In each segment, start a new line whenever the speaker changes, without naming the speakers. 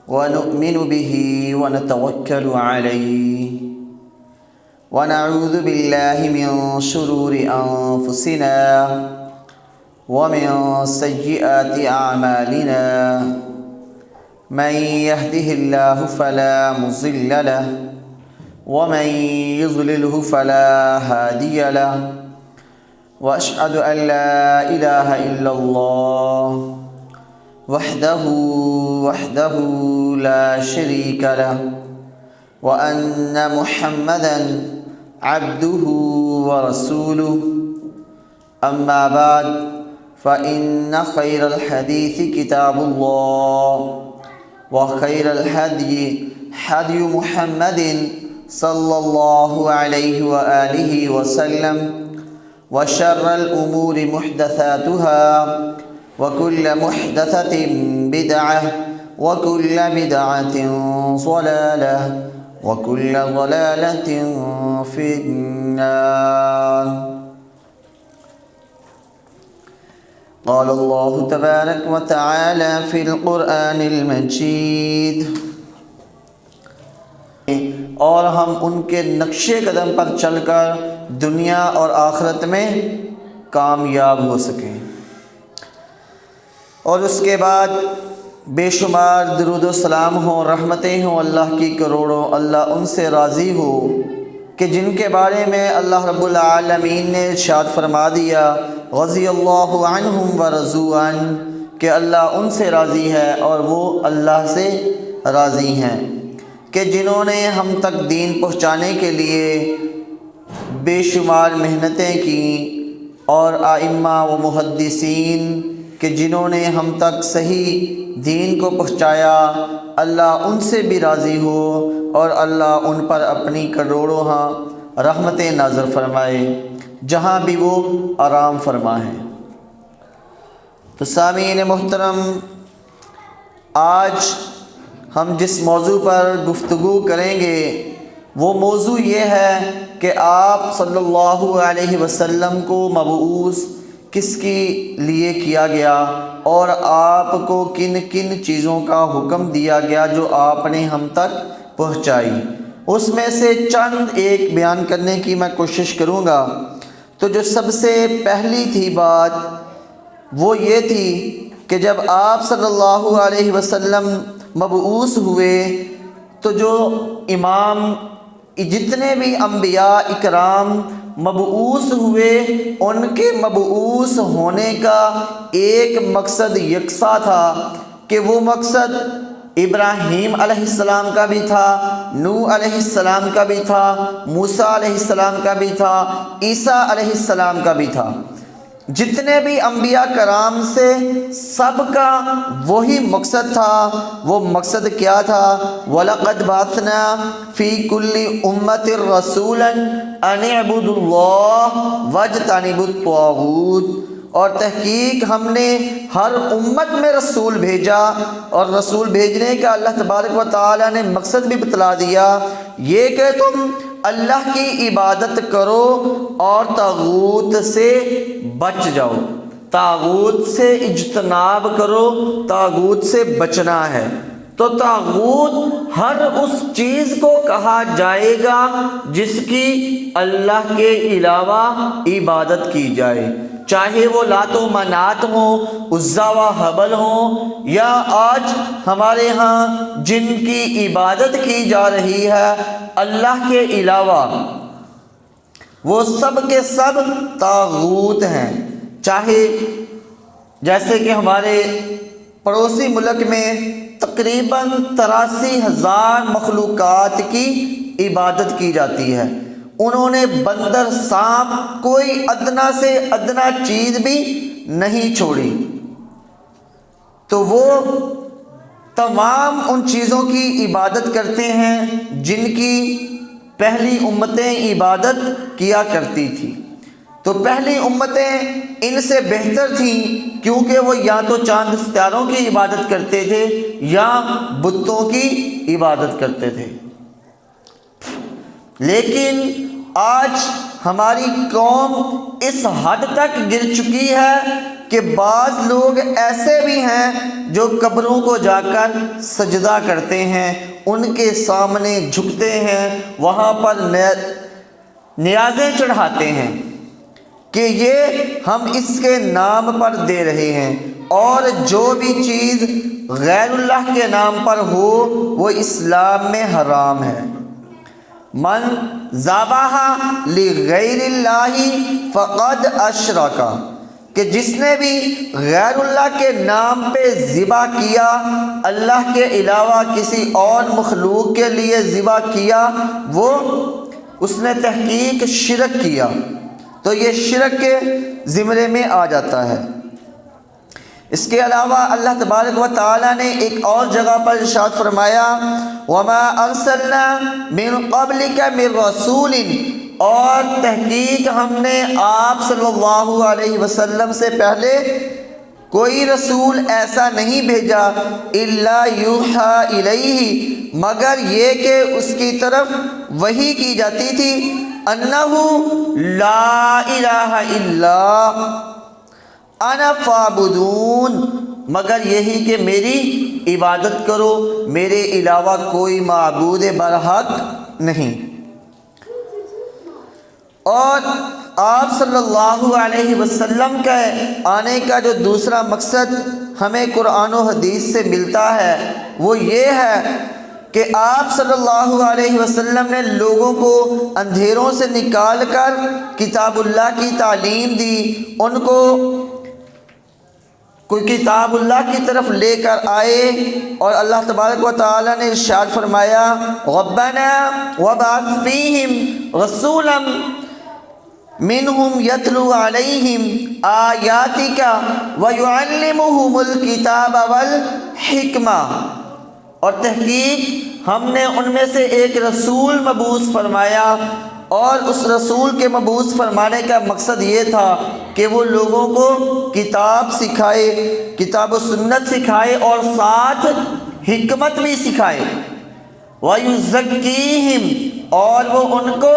ونؤمن به ونتوكل عليه ونعوذ بالله من شرور أنفسنا ومن سيئات أعمالنا من يهده الله فلا مضل له ومن يضلله فلا هادي له وأشهد أن لا إله إلا الله وحده لا شريك له وأن محمدا عبده ورسوله أما بعد فإن خير الحديث كتاب الله وخير الهدي هدي محمد صلى الله عليه وآله وسلم وشر الأمور محدثاتها وكل محدثة بدعة وكل بدعة ضلالة وكل ضلالة في النار. قال الله تبارك وتعالى في القرآن المجيد اور ہم ان کے نقش قدم پر چل کر دنیا اور آخرت میں کامیاب ہو سکیں. اور اس کے بعد بے شمار درود و سلام ہوں، رحمتیں ہوں اللہ کی کروڑوں، اللہ ان سے راضی ہو کہ جن کے بارے میں اللہ رب العالمین نے ارشاد فرما دیا رضی اللہ عنہم ورضوا عنہ، کہ اللہ ان سے راضی ہے اور وہ اللہ سے راضی ہیں، کہ جنہوں نے ہم تک دین پہنچانے کے لیے بے شمار محنتیں کیں، اور ائمہ و محدثین کہ جنہوں نے ہم تک صحیح دین کو پہنچایا، اللہ ان سے بھی راضی ہو اور اللہ ان پر اپنی کروڑوں رحمتیں نازل فرمائے جہاں بھی وہ آرام فرما ہے. تو سامعین محترم، آج ہم جس موضوع پر گفتگو کریں گے وہ موضوع یہ ہے کہ آپ صلی اللہ علیہ وسلم کو مبعوث کس کے لیے کیا گیا اور آپ کو کن کن چیزوں کا حکم دیا گیا جو آپ نے ہم تک پہنچائی. اس میں سے چند ایک بیان کرنے کی میں کوشش کروں گا. تو جو سب سے پہلی تھی بات وہ یہ تھی کہ جب آپ صلی اللہ علیہ وسلم مبعوث ہوئے تو جو امام جتنے بھی انبیاء اکرام مبعوث ہوئے ان کے مبعوث ہونے کا ایک مقصد یکساں تھا کہ وہ مقصد ابراہیم علیہ السلام کا بھی تھا، نوح علیہ السلام کا بھی تھا، موسیٰ علیہ السلام کا بھی تھا، عیسیٰ علیہ السلام کا بھی تھا. جتنے بھی انبیاء کرام سے سب کا وہی مقصد تھا. وہ مقصد کیا تھا؟ وَلَقَدْ بَعَثْنَا فِي كُلِّ أُمَّةٍ رَسُولًا أَنِ اعْبُدُوا اللَّهَ وَاجْتَنِبُوا الطَّاغُوتَ، اور تحقیق ہم نے ہر امت میں رسول بھیجا، اور رسول بھیجنے کا اللہ تبارک و تعالی نے مقصد بھی بتلا دیا، یہ کہ تم اللہ کی عبادت کرو اور طاغوت سے بچ جاؤ. طاغوت سے اجتناب کرو، طاغوت سے بچنا ہے. تو طاغوت ہر اس چیز کو کہا جائے گا جس کی اللہ کے علاوہ عبادت کی جائے، چاہے وہ لات و منات ہوں، عزا و حبل ہوں، یا آج ہمارے ہاں جن کی عبادت کی جا رہی ہے اللہ کے علاوہ، وہ سب کے سب طاغوت ہیں. چاہے جیسے کہ ہمارے پڑوسی ملک میں تقریباً 83,000 مخلوقات کی عبادت کی جاتی ہے. انہوں نے بندر، سانپ، کوئی ادنا سے ادنا چیز بھی نہیں چھوڑی. تو وہ تمام ان چیزوں کی عبادت کرتے ہیں جن کی پہلی امتیں عبادت کیا کرتی تھی. تو پہلی امتیں ان سے بہتر تھیں کیونکہ وہ یا تو چاند ستاروں کی عبادت کرتے تھے یا بتوں کی عبادت کرتے تھے. لیکن آج ہماری قوم اس حد تک گر چکی ہے کہ بعض لوگ ایسے بھی ہیں جو قبروں کو جا کر سجدہ کرتے ہیں، ان کے سامنے جھکتے ہیں، وہاں پر نیازیں چڑھاتے ہیں کہ یہ ہم اس کے نام پر دے رہے ہیں، اور جو بھی چیز غیر اللہ کے نام پر ہو وہ اسلام میں حرام ہے۔ من ذبح لغیر اللہ فقد اشرک، کہ جس نے بھی غیر اللہ کے نام پہ ذبح کیا، اللہ کے علاوہ کسی اور مخلوق کے لیے ذبح کیا، وہ اس نے تحقیق شرک کیا، تو یہ شرک کے زمرے میں آ جاتا ہے۔ اس کے علاوہ اللہ تبارک و تعالیٰ نے ایک اور جگہ پر ارشاد فرمایا وَمَا أَرْسَلْنَا مِن قَبْلِكَ مِن رَسُولٍ، اور تحقیق ہم نے آپ صلی اللہ علیہ وسلم سے پہلے کوئی رسول ایسا نہیں بھیجا إِلَّا يُوحَىٰ إِلَيْهِ، مگر یہ کہ اس کی طرف وحی کی جاتی تھی أَنَّهُ لَا إِلَٰهَ إِلَّا انا فعبدون، مگر یہی کہ میری عبادت کرو، میرے علاوہ کوئی معبود برحق نہیں۔ اور آپ صلی اللہ علیہ وسلم کے آنے کا جو دوسرا مقصد ہمیں قرآن و حدیث سے ملتا ہے وہ یہ ہے کہ آپ صلی اللہ علیہ وسلم نے لوگوں کو اندھیروں سے نکال کر کتاب اللہ کی تعلیم دی، ان کو کوئی کتاب اللہ کی طرف لے کر آئے، اور اللہ تبارک و تعالیٰ نے ارشاد فرمایا ربنا وابعث فیہم رسولا منہم یتلو علیہم آیاتک ویعلمہم الکتاب والحکمہ، اور تحقیق ہم نے ان میں سے ایک رسول مبعوث فرمایا، اور اس رسول کے مبعوث فرمانے کا مقصد یہ تھا کہ وہ لوگوں کو کتاب سکھائے، کتاب و سنت سکھائے، اور ساتھ حکمت بھی سکھائے، وَيُزَكِّيهِمْ، اور وہ ان کو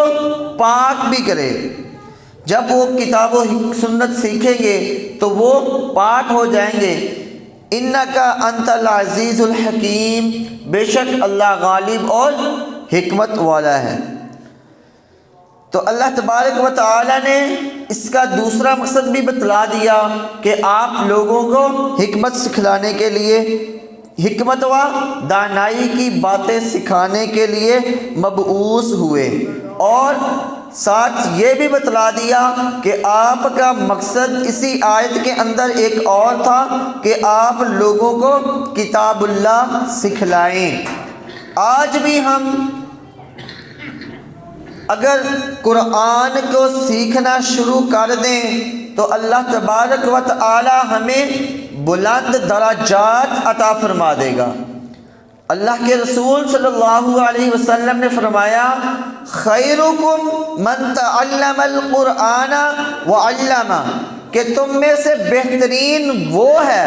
پاک بھی کرے۔ جب وہ کتاب و سنت سیکھیں گے تو وہ پاک ہو جائیں گے۔ اِنَّكَ أَنْتَ الْعَزِيزُ الْحَكِيمُ، بے شک اللہ غالب اور حکمت والا ہے۔ تو اللہ تبارک و تعالیٰ نے اس کا دوسرا مقصد بھی بتلا دیا کہ آپ لوگوں کو حکمت سکھلانے کے لیے، حکمت و دانائی کی باتیں سکھانے کے لیے مبعوث ہوئے، اور ساتھ یہ بھی بتلا دیا کہ آپ کا مقصد اسی آیت کے اندر ایک اور تھا کہ آپ لوگوں کو کتاب اللہ سکھلائیں۔ آج بھی ہم اگر قرآن کو سیکھنا شروع کر دیں تو اللہ تبارک و تعالی ہمیں بلند درجات عطا فرما دے گا۔ اللہ کے رسول صلی اللہ علیہ وسلم نے فرمایا خیرکم من تعلم القرآن وعلمہ، کہ تم میں سے بہترین وہ ہے،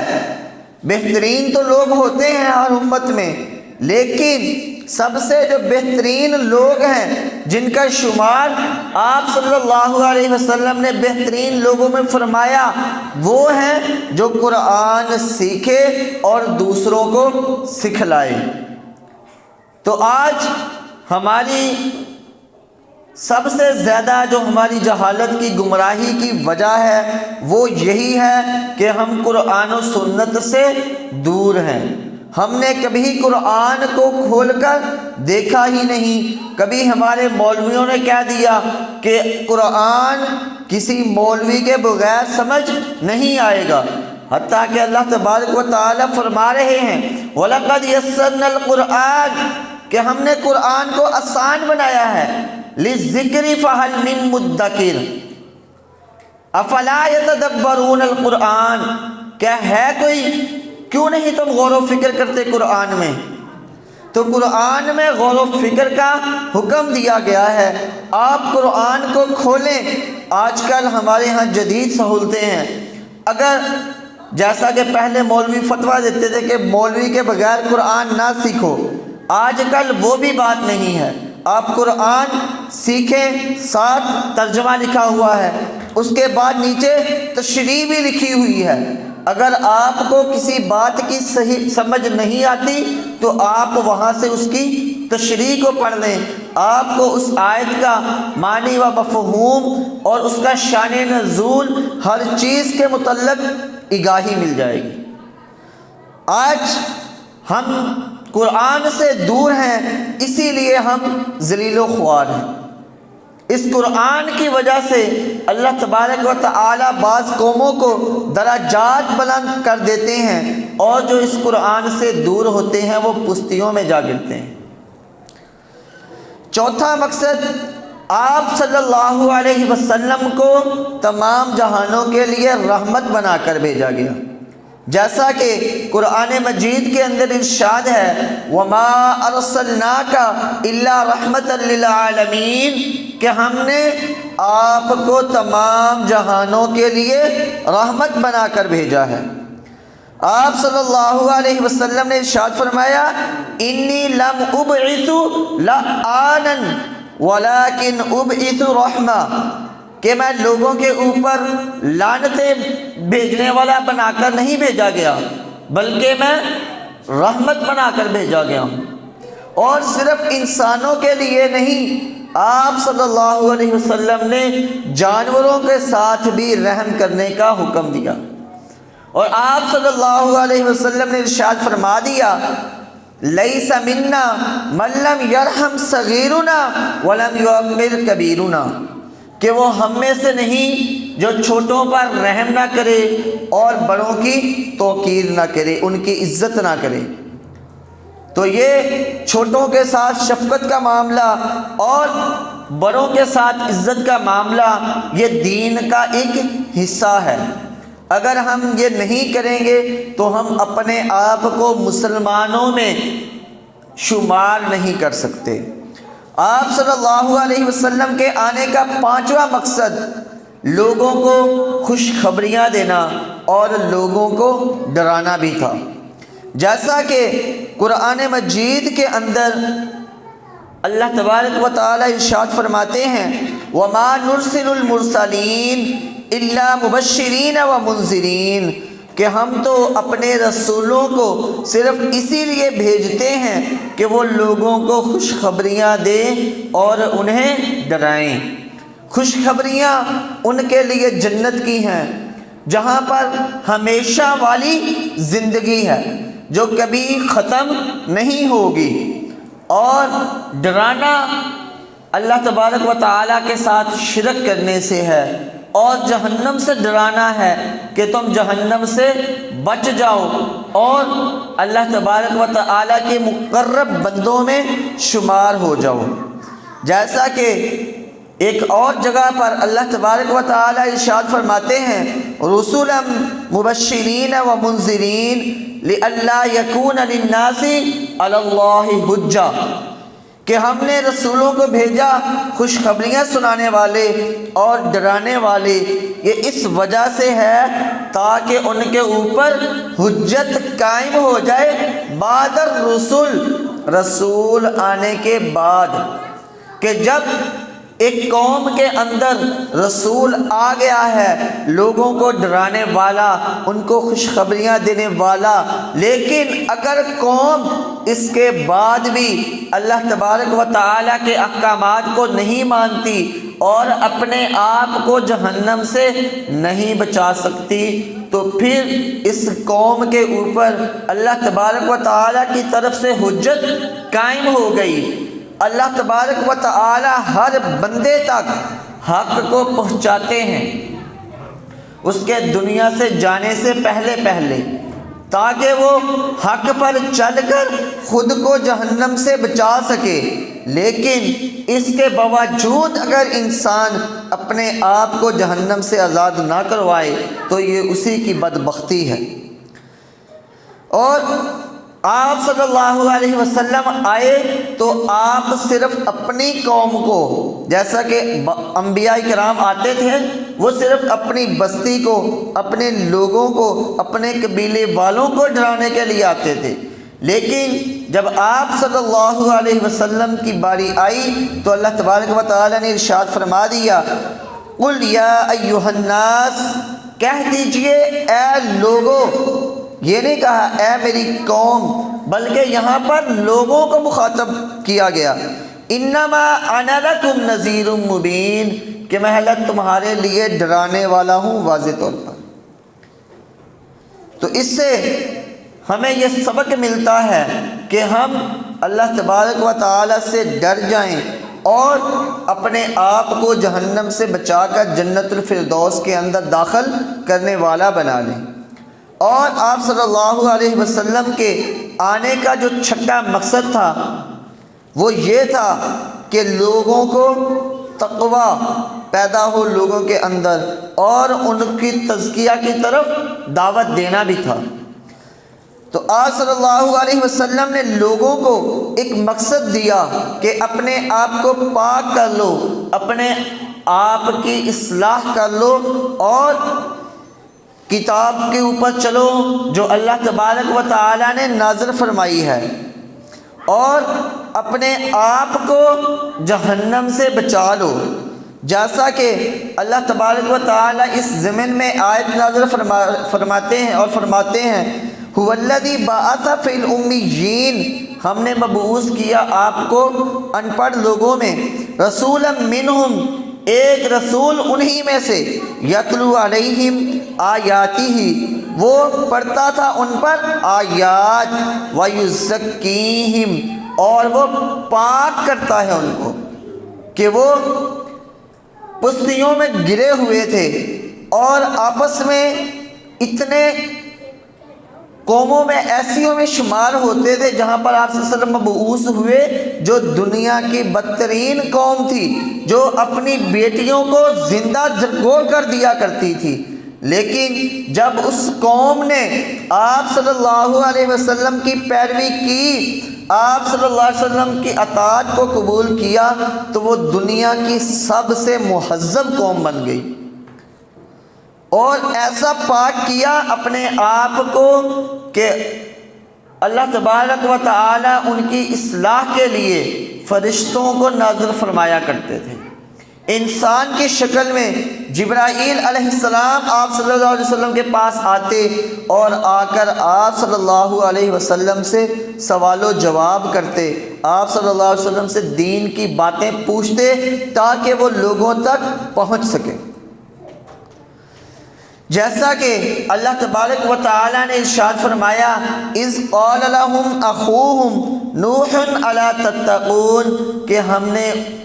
بہترین تو لوگ ہوتے ہیں ہر امت میں، لیکن سب سے جو بہترین لوگ ہیں جن کا شمار آپ صلی اللہ علیہ وسلم نے بہترین لوگوں میں فرمایا، وہ ہیں جو قرآن سیکھے اور دوسروں کو سکھلائے۔ تو آج ہماری سب سے زیادہ جو ہماری جہالت کی گمراہی کی وجہ ہے وہ یہی ہے کہ ہم قرآن و سنت سے دور ہیں۔ ہم نے کبھی قرآن کو کھول کر دیکھا ہی نہیں۔ کبھی ہمارے مولویوں نے کہہ دیا کہ قرآن کسی مولوی کے بغیر سمجھ نہیں آئے گا، حتیٰ کہ اللہ تبارک و تعالیٰ فرما رہے ہیں وَلَقَدْ يَسَّرْنَا الْقُرْآنَ، کہ ہم نے قرآن کو آسان بنایا ہے، لِلذِّكْرِ فَهَلْ مِن مُدَّكِرٍ أَفَلَا يَتَدَبَّرُونَ الْقُرْآنَ، کیا ہے کوئی، کیوں نہیں تم غور و فکر کرتے قرآن میں؟ تو قرآن میں غور و فکر کا حکم دیا گیا ہے۔ آپ قرآن کو کھولیں۔ آج کل ہمارے ہاں جدید سہولتیں ہیں، اگر جیسا کہ پہلے مولوی فتویٰ دیتے تھے کہ مولوی کے بغیر قرآن نہ سیکھو، آج کل وہ بھی بات نہیں ہے۔ آپ قرآن سیکھیں، ساتھ ترجمہ لکھا ہوا ہے، اس کے بعد نیچے تشریح بھی لکھی ہوئی ہے۔ اگر آپ کو کسی بات کی صحیح سمجھ نہیں آتی تو آپ وہاں سے اس کی تشریح کو پڑھ لیں، آپ کو اس آیت کا معنی و مفہوم اور اس کا شان نزول ہر چیز کے متعلق آگاہی مل جائے گی۔ آج ہم قرآن سے دور ہیں، اسی لیے ہم ذلیل و خوار ہیں۔ اس قرآن کی وجہ سے اللہ تبارک و تعالی بعض قوموں کو درجات بلند کر دیتے ہیں، اور جو اس قرآن سے دور ہوتے ہیں وہ پستیوں میں جا گرتے ہیں۔ چوتھا مقصد، آپ صلی اللہ علیہ وسلم کو تمام جہانوں کے لیے رحمت بنا کر بھیجا گیا، جیسا کہ قرآن مجید کے اندر ارشاد ہے وَمَا أَرْسَلْنَاكَ إِلَّا رَحْمَةً لِّلْعَالَمِينَ، کہ ہم نے آپ کو تمام جہانوں کے لیے رحمت بنا کر بھیجا ہے۔ آپ صلی اللہ علیہ وسلم نے ارشاد فرمایا انی لم ابعث لعانا ولکن ابعث رحمہ، کہ میں لوگوں کے اوپر لعنتیں بھیجنے والا بنا کر نہیں بھیجا گیا، بلکہ میں رحمت بنا کر بھیجا گیا ہوں۔ اور صرف انسانوں کے لیے نہیں، آپ صلی اللہ علیہ وسلم نے جانوروں کے ساتھ بھی رحم کرنے کا حکم دیا، اور آپ صلی اللہ علیہ وسلم نے ارشاد فرما دیا لیس منا من لم یرحم صغیرنا ولم یعمر کبیرنا، کہ وہ ہم میں سے نہیں جو چھوٹوں پر رحم نہ کرے اور بڑوں کی توقیر نہ کرے، ان کی عزت نہ کرے۔ تو یہ چھوٹوں کے ساتھ شفقت کا معاملہ اور بڑوں کے ساتھ عزت کا معاملہ یہ دین کا ایک حصہ ہے۔ اگر ہم یہ نہیں کریں گے تو ہم اپنے آپ کو مسلمانوں میں شمار نہیں کر سکتے۔ آپ صلی اللہ علیہ وسلم کے آنے کا پانچواں مقصد لوگوں کو خوشخبریاں دینا اور لوگوں کو ڈرانا بھی تھا، جیسا کہ قرآن مجید کے اندر اللہ تبارک و تعالی ارشاد فرماتے ہیں وَمَا نُرْسِلُ الْمُرْسَلِينَ إِلَّا مُبَشِّرِينَ وَمُنذِرِينَ، کہ ہم تو اپنے رسولوں کو صرف اسی لیے بھیجتے ہیں کہ وہ لوگوں کو خوشخبریاں دیں اور انہیں ڈرائیں۔ خوشخبریاں ان کے لیے جنت کی ہیں، جہاں پر ہمیشہ والی زندگی ہے جو کبھی ختم نہیں ہوگی، اور ڈرانا اللہ تبارک و تعالیٰ کے ساتھ شرک کرنے سے ہے، اور جہنم سے ڈرانا ہے کہ تم جہنم سے بچ جاؤ اور اللہ تبارک و تعالیٰ کے مقرب بندوں میں شمار ہو جاؤ۔ جیسا کہ ایک اور جگہ پر اللہ تبارک و تعالیٰ ارشاد فرماتے ہیں رسولا مبشرین و منذرین لئلا یکون للناس علی اللہ حجہ، کہ ہم نے رسولوں کو بھیجا خوشخبریاں سنانے والے اور ڈرانے والے، یہ اس وجہ سے ہے تاکہ ان کے اوپر حجت قائم ہو جائے بعد الرسل، رسول آنے کے بعد، کہ جب ایک قوم کے اندر رسول آ گیا ہے لوگوں کو ڈرانے والا، ان کو خوشخبریاں دینے والا، لیکن اگر قوم اس کے بعد بھی اللہ تبارک و تعالیٰ کے احکامات کو نہیں مانتی اور اپنے آپ کو جہنم سے نہیں بچا سکتی، تو پھر اس قوم کے اوپر اللہ تبارک و تعالیٰ کی طرف سے حجت قائم ہو گئی۔ اللہ تبارک و تعالی ہر بندے تک حق کو پہنچاتے ہیں اس کے دنیا سے جانے سے پہلے تاکہ وہ حق پر چل کر خود کو جہنم سے بچا سکے، لیکن اس کے باوجود اگر انسان اپنے آپ کو جہنم سے آزاد نہ کروائے تو یہ اسی کی بدبختی ہے۔ اور آپ صلی اللہ علیہ وسلم آئے تو آپ صرف اپنی قوم کو، جیسا کہ انبیاء کرام آتے تھے وہ صرف اپنی بستی کو، اپنے لوگوں کو، اپنے قبیلے والوں کو ڈرانے کے لیے آتے تھے، لیکن جب آپ صلی اللہ علیہ وسلم کی باری آئی تو اللہ تبارک و تعالیٰ نے ارشاد فرما دیا، قل یا ایھا الناس، کہہ دیجئے اے لوگو، یہ نہیں کہا اے میری قوم، بلکہ یہاں پر لوگوں کو مخاطب کیا گیا، انما انا لکم نذیر مبین، کہ میں تمہارے لیے ڈرانے والا ہوں واضح طور پر۔ تو اس سے ہمیں یہ سبق ملتا ہے کہ ہم اللہ تبارک و تعالی سے ڈر جائیں اور اپنے آپ کو جہنم سے بچا کر جنت الفردوس کے اندر داخل کرنے والا بنا لیں۔ اور آپ صلی اللہ علیہ وسلم کے آنے کا جو چھٹا مقصد تھا وہ یہ تھا کہ لوگوں کو تقوی پیدا ہو لوگوں کے اندر، اور ان کی تزکیہ کی طرف دعوت دینا بھی تھا۔ تو آپ صلی اللہ علیہ وسلم نے لوگوں کو ایک مقصد دیا کہ اپنے آپ کو پاک کر لو، اپنے آپ کی اصلاح کر لو اور کتاب کے اوپر چلو جو اللہ تبارک و تعالیٰ نے نازل فرمائی ہے، اور اپنے آپ کو جہنم سے بچا لو، جیسا کہ اللہ تبارک و تعالیٰ اس ضمن میں آیت نازل فرماتے ہیں اور فرماتے ہیں، هو الذی بعث فی الامیین، ہم نے مبعوث کیا آپ کو ان پڑھ لوگوں میں، رسولا منہم، ایک رسول انہی میں سے، یتلو علیہم آیاتہ، وہ پڑھتا تھا ان پر آیات، ویزکیہم، اور وہ پاک کرتا ہے ان کو، کہ وہ پستیوں میں گرے ہوئے تھے اور آپس میں اتنے قوموں میں ایسیوں میں شمار ہوتے تھے جہاں پر آپ صلی اللہ علیہ وسلم مبعوث ہوئے، جو دنیا کی بدترین قوم تھی، جو اپنی بیٹیوں کو زندہ جھنگول کر دیا کرتی تھی، لیکن جب اس قوم نے آپ صلی اللہ علیہ وسلم کی پیروی کی، آپ صلی اللہ علیہ وسلم کی اطاعت کو قبول کیا، تو وہ دنیا کی سب سے مہذب قوم بن گئی، اور ایسا پاک کیا اپنے آپ کو کہ اللہ تبارک و تعالی ان کی اصلاح کے لیے فرشتوں کو نازل فرمایا کرتے تھے، انسان کی شکل میں جبرائیل علیہ السلام آپ صلی اللہ علیہ وسلم کے پاس آتے اور آ کر آپ صلی اللہ علیہ وسلم سے سوال و جواب کرتے، آپ صلی اللہ علیہ وسلم سے دین کی باتیں پوچھتے تاکہ وہ لوگوں تک پہنچ سکے۔ جیسا کہ اللہ تبارک و تعالی نے ارشاد فرمایا، اذ قال لهم اخوهم نوح الا تتقون، کہ ہم نے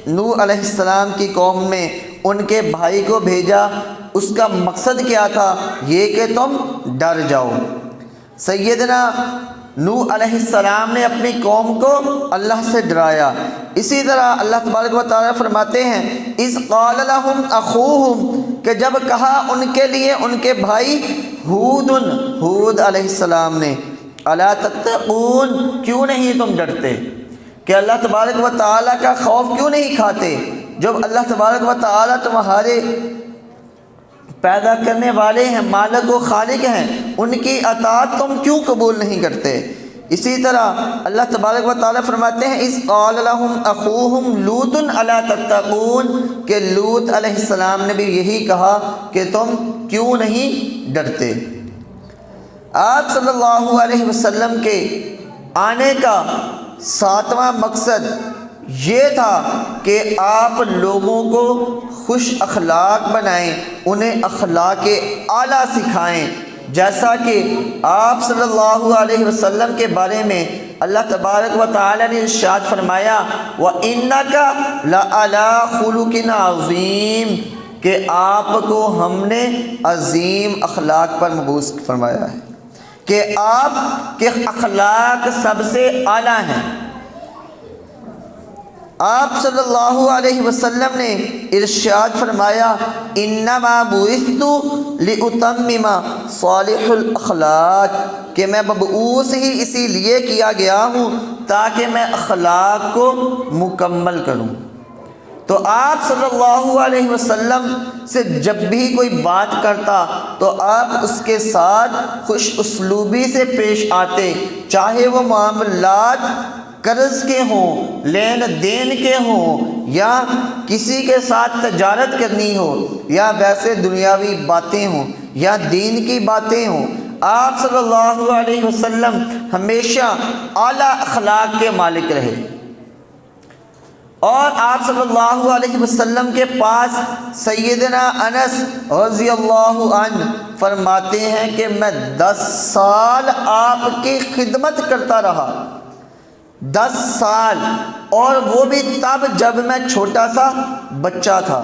نوح علیہ السلام کی قوم میں ان کے بھائی کو بھیجا، اس کا مقصد کیا تھا؟ یہ کہ تم ڈر جاؤ۔ سیدنا نوح علیہ السلام نے اپنی قوم کو اللہ سے ڈرایا۔ اسی طرح اللہ تبارک و تعالیٰ فرماتے ہیں، اذ قال لهم اخوهم، کہ جب کہا ان کے لیے ان کے بھائی ہود علیہ السلام نے، الا تتقون، کیوں نہیں تم ڈرتے، کہ اللہ تبارک و تعالیٰ کا خوف کیوں نہیں کھاتے؟ جب اللہ تبارک و تعالیٰ تمہارے پیدا کرنے والے ہیں، مالک و خالق ہیں، ان کی اطاعت تم کیوں قبول نہیں کرتے؟ اسی طرح اللہ تبارک و تعالیٰ فرماتے ہیں، اذ قال لهم اخوهم لوط الا تتقون، کہ لوط علیہ السلام نے بھی یہی کہا کہ تم کیوں نہیں ڈرتے۔ آپ صلی اللہ علیہ وسلم کے آنے کا 7واں مقصد یہ تھا کہ آپ لوگوں کو خوش اخلاق بنائیں، انہیں اخلاق اعلیٰ سکھائیں، جیسا کہ آپ صلی اللہ علیہ وسلم کے بارے میں اللہ تبارک و تعالی نے ارشاد فرمایا، وَإِنَّكَ لَعَلَىٰ خُلُقٍ عَظِيمٍ، کہ آپ کو ہم نے عظیم اخلاق پر مبعوث فرمایا ہے، کہ آپ کے اخلاق سب سے اعلیٰ ہیں۔ آپ صلی اللہ علیہ وسلم نے ارشاد فرمایا، انما بعثت لاتمم صالح الاخلاق، کہ میں مبعوث ہی اسی لیے کیا گیا ہوں تاکہ میں اخلاق کو مکمل کروں۔ تو آپ صلی اللہ علیہ وسلم سے جب بھی کوئی بات کرتا تو آپ اس کے ساتھ خوش اسلوبی سے پیش آتے، چاہے وہ معاملات قرض کے ہوں، لین دین کے ہوں، یا کسی کے ساتھ تجارت کرنی ہو، یا ویسے دنیاوی باتیں ہوں یا دین کی باتیں ہوں۔ آپ صلی اللہ علیہ وسلم ہمیشہ اعلیٰ اخلاق کے مالک رہے، اور آپ صلی اللہ علیہ وسلم کے پاس سیدنا انس رضی اللہ عنہ فرماتے ہیں کہ میں 10 سال آپ کی خدمت کرتا رہا، 10 سال، اور وہ بھی تب جب میں چھوٹا سا بچہ تھا،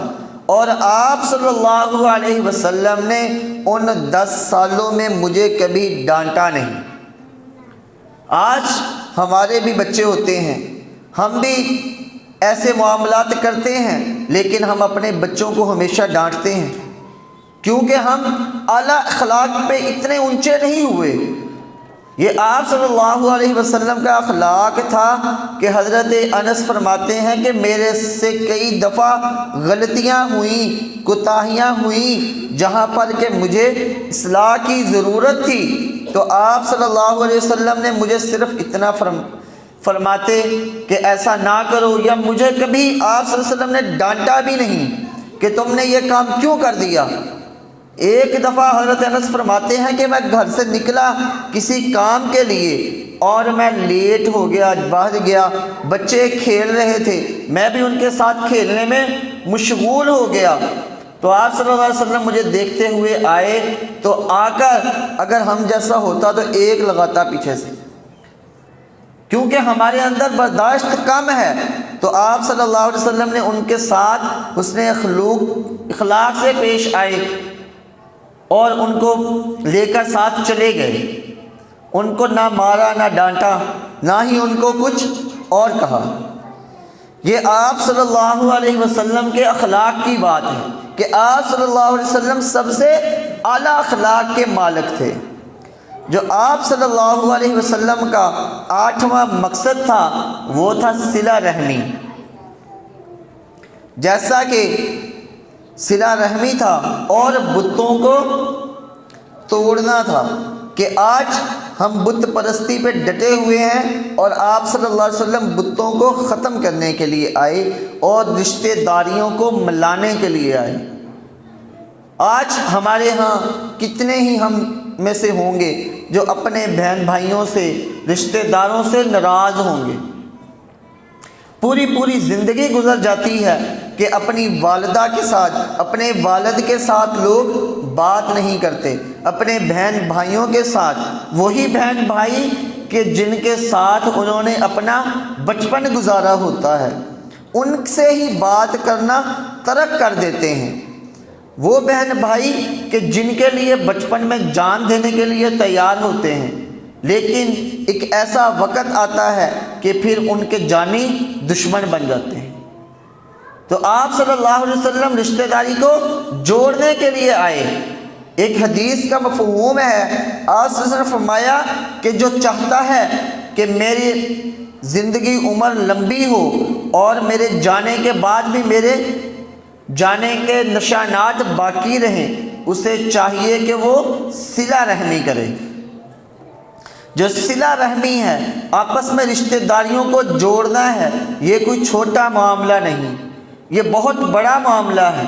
اور آپ صلی اللہ علیہ وسلم نے ان 10 سالوں میں مجھے کبھی ڈانٹا نہیں۔ آج ہمارے بھی بچے ہوتے ہیں، ہم بھی ایسے معاملات کرتے ہیں، لیکن ہم اپنے بچوں کو ہمیشہ ڈانٹتے ہیں، کیونکہ ہم اعلیٰ اخلاق پہ اتنے اونچے نہیں ہوئے۔ یہ آپ صلی اللہ علیہ وسلم کا اخلاق تھا کہ حضرت انس فرماتے ہیں کہ میرے سے کئی دفعہ غلطیاں ہوئیں، کوتاہیاں ہوئیں، جہاں پر کہ مجھے اصلاح کی ضرورت تھی، تو آپ صلی اللہ علیہ وسلم نے مجھے صرف اتنا فرماتے کہ ایسا نہ کرو، یا مجھے کبھی آپ صلی اللہ علیہ وسلم نے ڈانٹا بھی نہیں کہ تم نے یہ کام کیوں کر دیا۔ ایک دفعہ حضرت انس فرماتے ہیں کہ میں گھر سے نکلا کسی کام کے لیے اور میں لیٹ ہو گیا، باہر گیا، بچے کھیل رہے تھے، میں بھی ان کے ساتھ کھیلنے میں مشغول ہو گیا، تو آپ صلی اللہ علیہ وسلم مجھے دیکھتے ہوئے آئے، تو آ کر اگر ہم جیسا ہوتا تو ایک لگاتا پیچھے سے، کیونکہ ہمارے اندر برداشت کم ہے، تو آپ صلی اللہ علیہ وسلم نے ان کے ساتھ حسن اخلاق سے پیش آئے اور ان کو لے کر ساتھ چلے گئے، ان کو نہ مارا نہ ڈانٹا، نہ ہی ان کو کچھ اور کہا۔ یہ آپ صلی اللہ علیہ وسلم کے اخلاق کی بات ہے کہ آپ صلی اللہ علیہ وسلم سب سے اعلیٰ اخلاق کے مالک تھے۔ جو آپ صلی اللہ علیہ وسلم کا 8واں مقصد تھا وہ تھا صلہ رحمی۔ جیسا کہ صلہ رحمی تھا اور بتوں کو توڑنا تھا، کہ آج ہم بت پرستی پہ ڈٹے ہوئے ہیں، اور آپ صلی اللہ علیہ وسلم بتوں کو ختم کرنے کے لیے آئے اور رشتہ داریوں کو ملانے کے لیے آئے۔ آج ہمارے ہاں کتنے ہی ہم میں سے ہوں گے جو اپنے بہن بھائیوں سے، رشتہ داروں سے ناراض ہوں گے۔ پوری زندگی گزر جاتی ہے کہ اپنی والدہ کے ساتھ، اپنے والد کے ساتھ لوگ بات نہیں کرتے، اپنے بہن بھائیوں کے ساتھ، وہی بہن بھائی کہ جن کے ساتھ انہوں نے اپنا بچپن گزارا ہوتا ہے، ان سے ہی بات کرنا ترک کر دیتے ہیں۔ وہ بہن بھائی کہ جن کے لیے بچپن میں جان دینے کے لیے تیار ہوتے ہیں، لیکن ایک ایسا وقت آتا ہے کہ پھر ان کے جانی دشمن بن جاتے ہیں۔ تو آپ صلی اللہ علیہ وسلم رشتہ داری کو جوڑنے کے لیے آئے۔ ایک حدیث کا مفہوم ہے، آپ صلی اللہ علیہ وسلم نے فرمایا کہ جو چاہتا ہے کہ میری زندگی عمر لمبی ہو اور میرے جانے کے بعد بھی میرے جانے کے نشانات باقی رہیں، اسے چاہیے کہ وہ صلہ رحمی کرے۔ جو صلہ رحمی ہے، آپس میں رشتہ داریوں کو جوڑنا ہے، یہ کوئی چھوٹا معاملہ نہیں، یہ بہت بڑا معاملہ ہے۔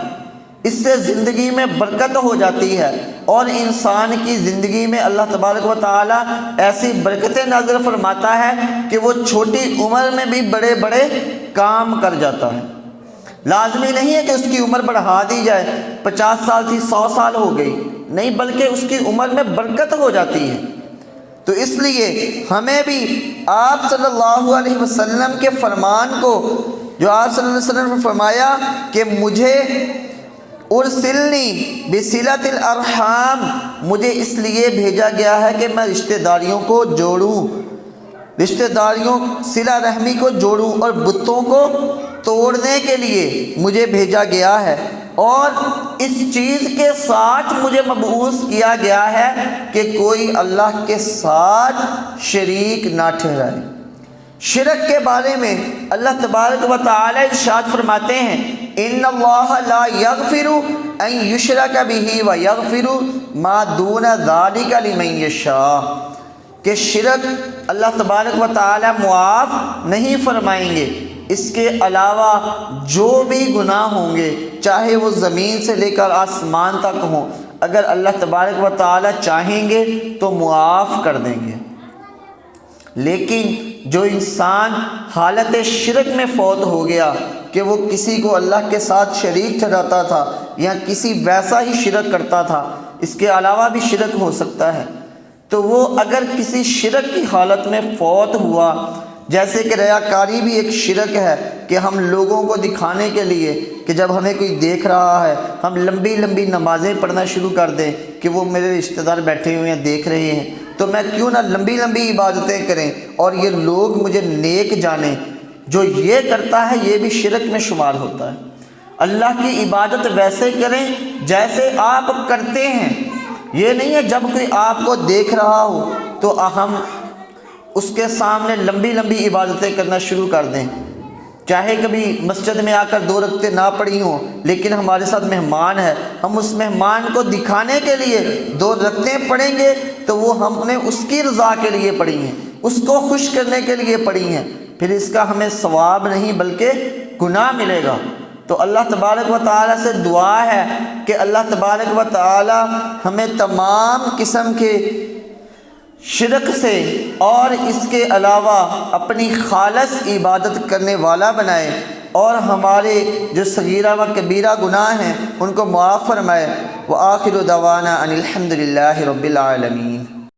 اس سے زندگی میں برکت ہو جاتی ہے، اور انسان کی زندگی میں اللہ تبارک و تعالیٰ ایسی برکتیں نازل فرماتا ہے کہ وہ چھوٹی عمر میں بھی بڑے بڑے کام کر جاتا ہے۔ لازمی نہیں ہے کہ اس کی عمر بڑھا دی جائے، 50 سال تھی 100 سال ہو گئی، نہیں، بلکہ اس کی عمر میں برکت ہو جاتی ہے۔ تو اس لیے ہمیں بھی آپ صلی اللہ علیہ وسلم کے فرمان کو، جو آپ صلی اللہ علیہ وسلم نے فرمایا کہ مجھے ارسلنی بصلۃ الارحام، مجھے اس لیے بھیجا گیا ہے کہ میں رشتہ داریوں کو جوڑوں، رشتہ داریوں صلہ رحمی کو جوڑوں، اور بتوں کو توڑنے کے لیے مجھے بھیجا گیا ہے، اور اس چیز کے ساتھ مجھے مبعوث کیا گیا ہے کہ کوئی اللہ کے ساتھ شریک نہ ٹھہرائے۔ شرک کے بارے میں اللہ تبارک و تعالی ارشاد فرماتے ہیں ان اللہ لا یغفر ان یشرک بہ ویغفر ما دون ذلک لمن یشاء، کہ شرک اللہ تبارک و تعالی معاف نہیں فرمائیں گے، اس کے علاوہ جو بھی گناہ ہوں گے چاہے وہ زمین سے لے کر آسمان تک ہوں، اگر اللہ تبارک و تعالی چاہیں گے تو معاف کر دیں گے۔ لیکن جو انسان حالت شرک میں فوت ہو گیا کہ وہ کسی کو اللہ کے ساتھ شریک ٹھہراتا تھا یا کسی ویسا ہی شرک کرتا تھا، اس کے علاوہ بھی شرک ہو سکتا ہے، تو وہ اگر کسی شرک کی حالت میں فوت ہوا، جیسے کہ ریاکاری بھی ایک شرک ہے کہ ہم لوگوں کو دکھانے کے لیے کہ جب ہمیں کوئی دیکھ رہا ہے ہم لمبی لمبی نمازیں پڑھنا شروع کر دیں کہ وہ میرے رشتہ دار بیٹھے ہوئے ہیں دیکھ رہے ہیں، تو میں کیوں نہ لمبی لمبی عبادتیں کریں اور یہ لوگ مجھے نیک جانیں۔ جو یہ کرتا ہے یہ بھی شرک میں شمار ہوتا ہے۔ اللہ کی عبادت ویسے کریں جیسے آپ کرتے ہیں، یہ نہیں ہے جب کوئی آپ کو دیکھ رہا ہو تو ہم اس کے سامنے لمبی لمبی عبادتیں کرنا شروع کر دیں، چاہے کبھی مسجد میں آ کر 2 رکعتیں نہ پڑھی ہوں لیکن ہمارے ساتھ مہمان ہے، ہم اس مہمان کو دکھانے کے لیے 2 رکعتیں پڑھیں گے تو وہ ہم نے اس کی رضا کے لیے پڑھی ہیں، اس کو خوش کرنے کے لیے پڑھی ہیں، پھر اس کا ہمیں ثواب نہیں بلکہ گناہ ملے گا۔ تو اللہ تبارک و تعالیٰ سے دعا ہے کہ اللہ تبارک و تعالیٰ ہمیں تمام قسم کے شرک سے اور اس کے علاوہ اپنی خالص عبادت کرنے والا بنائے، اور ہمارے جو صغیرہ و کبیرہ گناہ ہیں ان کو معاف فرمائے۔ وآخر دعوانا ان الحمد للہ رب العالمین۔